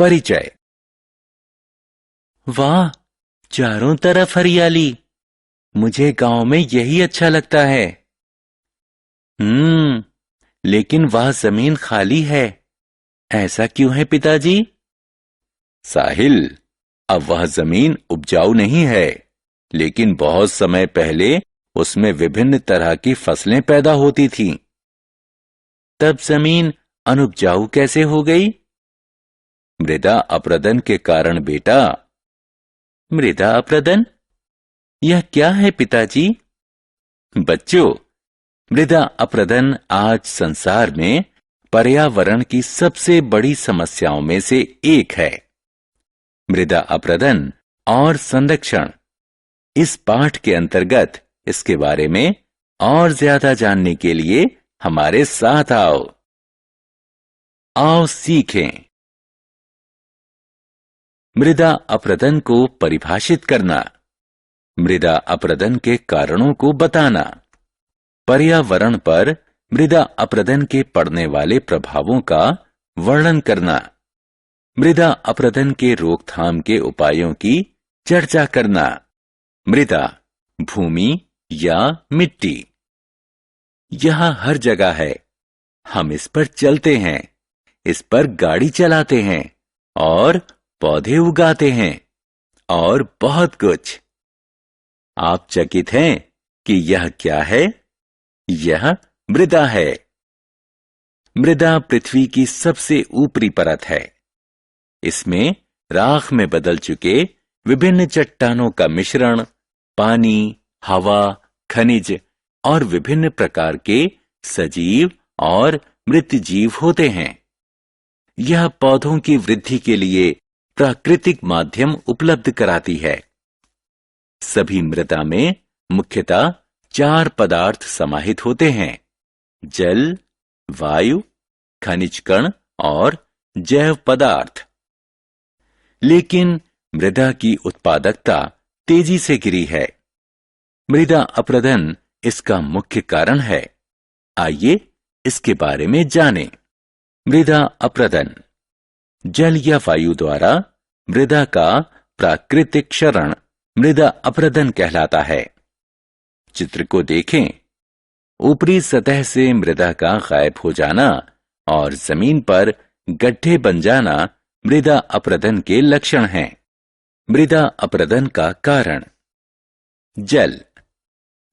परिचय। वाह, चारों तरफ हरियाली। मुझे गांव में यही अच्छा लगता है। लेकिन वह जमीन खाली है। ऐसा क्यों है पिताजी? साहिल, अब वह जमीन उपजाऊ नहीं है, लेकिन बहुत समय पहले उसमें विभिन्न तरह की फसलें पैदा होती थीं। तब जमीन अनुपजाऊ कैसे हो गई? मृदा अपरदन के कारण बेटा। मृदा अपरदन? यह क्या है पिताजी? बच्चों, मृदा अपरदन आज संसार में पर्यावरण की सबसे बड़ी समस्याओं में से एक है। मृदा अपरदन और संरक्षण, इस पाठ के अंतर्गत इसके बारे में और ज्यादा जानने के लिए हमारे साथ आओ। आओ सीखें। मृदा अपरदन को परिभाषित करना, मृदा अपरदन के कारणों को बताना, पर्यावरण पर मृदा अपरदन के पड़ने वाले प्रभावों का वर्णन करना, मृदा अपरदन के रोकथाम के उपायों की चर्चा करना। मृदा भूमि या मिट्टी, यह हर जगह है। हम इस पर चलते हैं, इस पर गाड़ी चलाते हैं और पौधे उगाते हैं और बहुत कुछ। आप चकित हैं कि यह क्या है? यह मृदा है। मृदा पृथ्वी की सबसे ऊपरी परत है। इसमें राख में बदल चुके विभिन्न चट्टानों का मिश्रण, पानी, हवा, खनिज और विभिन्न प्रकार के सजीव और मृत जीव होते हैं। यह पौधों की वृद्धि के लिए प्राकृतिक माध्यम उपलब्ध कराती है। सभी मृदा में मुख्यतः 4 पदार्थ समाहित होते हैं: जल, वायु, खनिज कण और जैव पदार्थ। लेकिन मृदा की उत्पादकता तेजी से गिरी है। मृदा अपरदन इसका मुख्य कारण है। आइए इसके बारे में जानें। मृदा अपरदन, जल या वायु द्वारा मृदा का प्राकृतिक क्षरण मृदा अपरदन कहलाता है। चित्र को देखें। ऊपरी सतह से मृदा का गायब हो जाना और जमीन पर गड्ढे बन जाना मृदा अपरदन के लक्षण हैं। मृदा अपरदन का कारण। जल।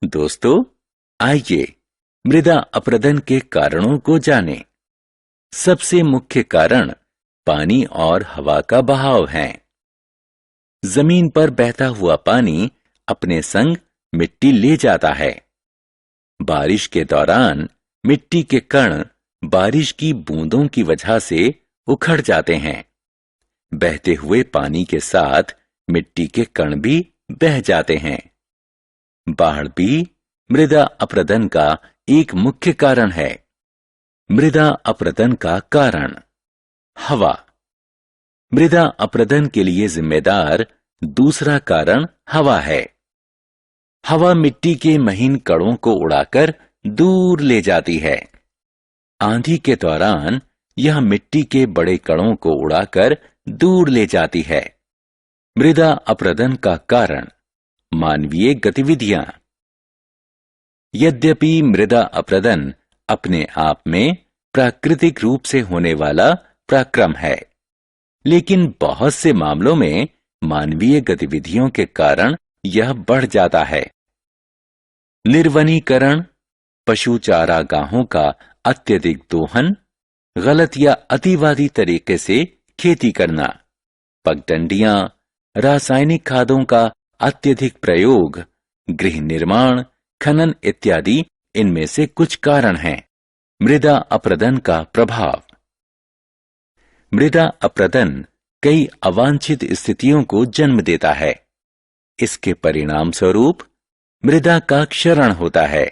दोस्तों, आइए मृदा अपरदन के कारणों को जानें। सबसे मुख्य कारण पानी और हवा का बहाव है। जमीन पर बहता हुआ पानी अपने संग मिट्टी ले जाता है। बारिश के दौरान मिट्टी के कण बारिश की बूंदों की वजह से उखड़ जाते हैं। बहते हुए पानी के साथ मिट्टी के कण भी बह जाते हैं। बाढ़ भी मृदा अपरदन का एक मुख्य कारण है। मृदा अपरदन का कारण। हवा। मृदा अपरदन के लिए जिम्मेदार दूसरा कारण हवा है। हवा मिट्टी के महीन कणों को उड़ाकर दूर ले जाती है। आंधी के दौरान यह मिट्टी के बड़े कणों को उड़ाकर दूर ले जाती है। मृदा अपरदन का कारण मानवीय गतिविधियां। यद्यपि मृदा अपरदन अपने आप में प्राकृतिक रूप से होने वाला पराक्रम है, लेकिन बहुत से मामलों में मानवीय गतिविधियों के कारण यह बढ़ जाता है। निर्वनीकरण, पशु चारागाहों का अत्यधिक दोहन, गलत या अतिवादी तरीके से खेती करना, पगडंडियां, रासायनिक खादों का अत्यधिक प्रयोग, गृह निर्माण, खनन इत्यादि इनमें से कुछ कारण हैं। मृदा अपरदन का प्रभाव। मृदा अपरदन कई अवांछित स्थितियों को जन्म देता है। इसके परिणाम स्वरूप मृदा का क्षरण होता है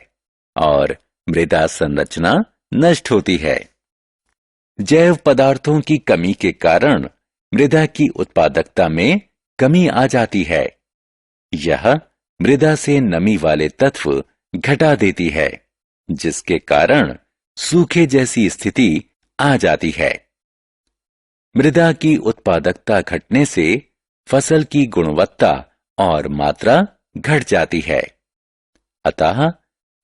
और मृदा संरचना नष्ट होती है। जैव पदार्थों की कमी के कारण मृदा की उत्पादकता में कमी आ जाती है। यह मृदा से नमी वाले तत्व घटा देती है, जिसके कारण सूखे जैसी स्थिति आ जाती है। मृदा की उत्पादकता घटने से फसल की गुणवत्ता और मात्रा घट जाती है। अतः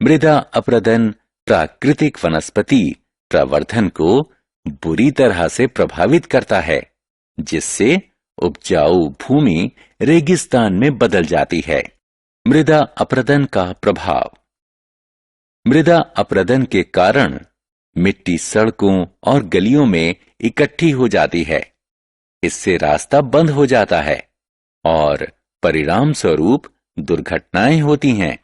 मृदा अपरदन प्राकृतिक वनस्पति प्रवर्धन को बुरी तरह से प्रभावित करता है, जिससे उपजाऊ भूमि रेगिस्तान में बदल जाती है। मृदा अपरदन का प्रभाव। मृदा अपरदन के कारण मिट्टी सड़कों और गलियों में इकट्ठी हो जाती है। इससे रास्ता बंद हो जाता है और परिणाम स्वरूप दुर्घटनाएं होती हैं।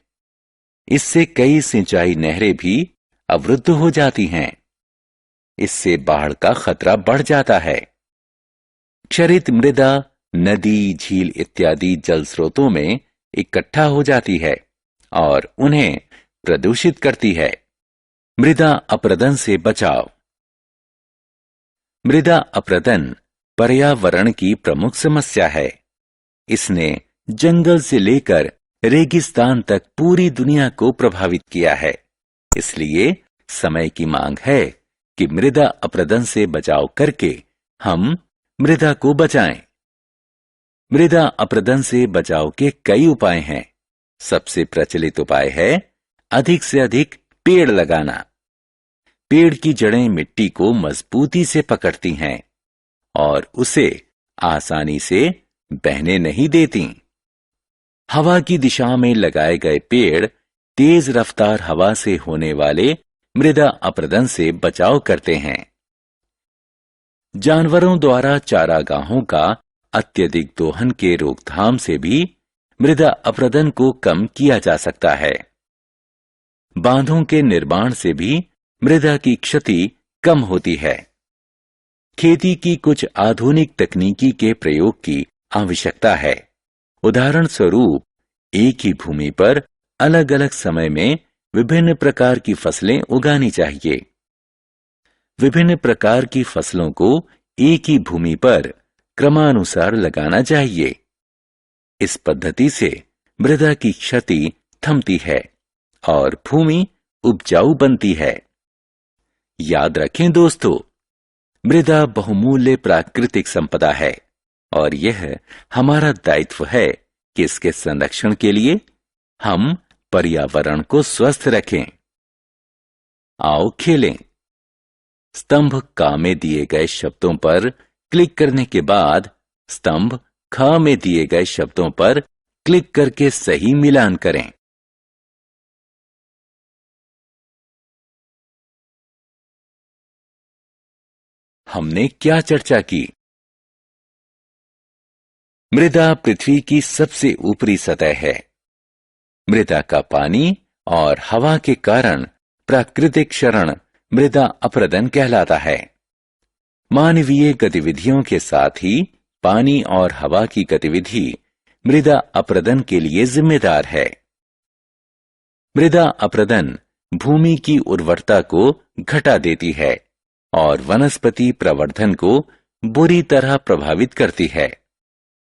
इससे कई सिंचाई नहरें भी अवरुद्ध हो जाती हैं। इससे बाढ़ का खतरा बढ़ जाता है। क्षरित मृदा नदी, झील इत्यादि जल स्रोतों में इकट्ठा हो जाती है और उन्हें प्रदूषित करती है। मृदा अपरदन से बचाव। मृदा अपरदन पर्यावरण की प्रमुख समस्या है। इसने जंगल से लेकर रेगिस्तान तक पूरी दुनिया को प्रभावित किया है। इसलिए समय की मांग है कि मृदा अपरदन से बचाव करके हम मृदा को बचाएं। मृदा अपरदन से बचाव के कई उपाय हैं। सबसे प्रचलित उपाय है अधिक से अधिक पेड़ लगाना। पेड़ की जड़ें मिट्टी को मजबूती से पकड़ती हैं और उसे आसानी से बहने नहीं देती। हवा की दिशा में लगाए गए पेड़ तेज रफ्तार हवा से होने वाले मृदा अपरदन से बचाव करते हैं। जानवरों द्वारा चारागाहों का अत्यधिक दोहन के रोकथाम से भी मृदा अपरदन को कम किया जा सकता है। बांधों के निर्माण से भी मृदा की क्षति कम होती है। खेती की कुछ आधुनिक तकनीकी के प्रयोग की आवश्यकता है। उदाहरण स्वरूप, एक ही भूमि पर अलग अलग समय में विभिन्न प्रकार की फसलें उगानी चाहिए। विभिन्न प्रकार की फसलों को एक ही भूमि पर क्रमानुसार लगाना चाहिए। इस पद्धति से मृदा की क्षति थमती है और भूमि उपजाऊ बनती है। याद रखें दोस्तों, मृदा बहुमूल्य प्राकृतिक संपदा है और यह हमारा दायित्व है कि इसके संरक्षण के लिए हम पर्यावरण को स्वस्थ रखें। आओ खेलें। स्तंभ क में दिए गए शब्दों पर क्लिक करने के बाद स्तंभ ख में दिए गए शब्दों पर क्लिक करके सही मिलान करें। हमने क्या चर्चा की? मृदा पृथ्वी की सबसे ऊपरी सतह है। मृदा का पानी और हवा के कारण प्राकृतिक क्षरण मृदा अपरदन कहलाता है। मानवीय गतिविधियों के साथ ही पानी और हवा की गतिविधि मृदा अपरदन के लिए जिम्मेदार है। मृदा अपरदन भूमि की उर्वरता को घटा देती है और वनस्पति प्रवर्धन को बुरी तरह प्रभावित करती है।